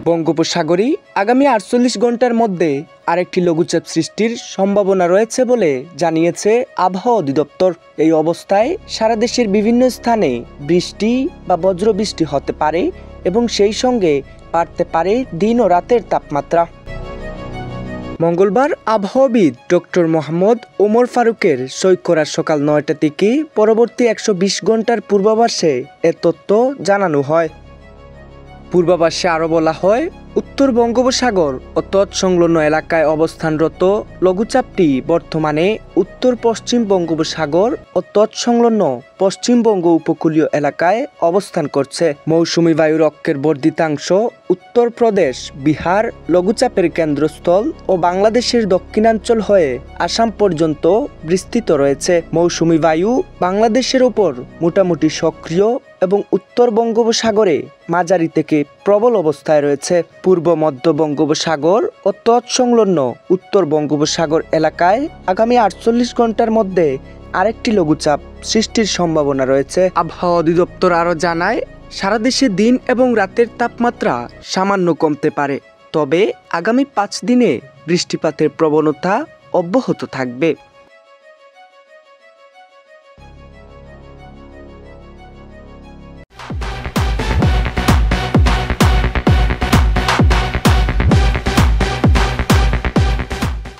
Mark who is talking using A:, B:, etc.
A: বঙ্গোপসাগরে আগামী ৪৮ ঘন্টার মধ্যে আরেকটি লঘুচাপ সৃষ্টির সম্ভাবনা রয়েছে বলে জানিয়েছে আবহাওয়া অধিদপ্তর। এই অবস্থায় সারা দেশের বিভিন্ন স্থানে বৃষ্টি বা বজ্রবৃষ্টি হতে পারে এবং সেই সঙ্গে বাড়তে পারে দিন ও রাতের তাপমাত্রা। মঙ্গলবার আবহাওয়াবিদ ডক্টর মোহাম্মদ ওমর ফারুকের সই করা সকাল ৯টা থেকে পরবর্তী ১২০ ঘন্টার পূর্বাভাসে এ তথ্য জানানো হয়। পূর্বাভাসে আরও বলা হয়, উত্তর বঙ্গোপসাগর ও তৎসংলগ্ন এলাকায় অবস্থানরত লঘুচাপটি বর্তমানে উত্তর পশ্চিম বঙ্গোপসাগর ও তৎসংলগ্ন পশ্চিমবঙ্গ উপকূলীয় এলাকায় অবস্থান করছে। মৌসুমী বায়ুর অক্ষের বর্ধিতাংশ উত্তরপ্রদেশ, বিহার, লঘুচাপের কেন্দ্রস্থল ও বাংলাদেশের দক্ষিণাঞ্চল হয়ে আসাম পর্যন্ত বিস্তৃত রয়েছে। মৌসুমী বায়ু বাংলাদেশের ওপর মোটামুটি সক্রিয় এবং উত্তর বঙ্গোপসাগরে মাঝারি থেকে প্রবল অবস্থায় রয়েছে। পূর্ব মধ্য বঙ্গোপসাগর ও তৎসংলগ্ন উত্তর বঙ্গোপসাগর এলাকায় আগামী ৪৮ ঘন্টার মধ্যে আরেকটি লঘুচাপ সৃষ্টির সম্ভাবনা রয়েছে। আবহাওয়া অধিদপ্তর আরও জানায়, সারা দেশে দিন এবং রাতের তাপমাত্রা সামান্য কমতে পারে, তবে আগামী ৫ দিনে বৃষ্টিপাতের প্রবণতা অব্যাহত থাকবে।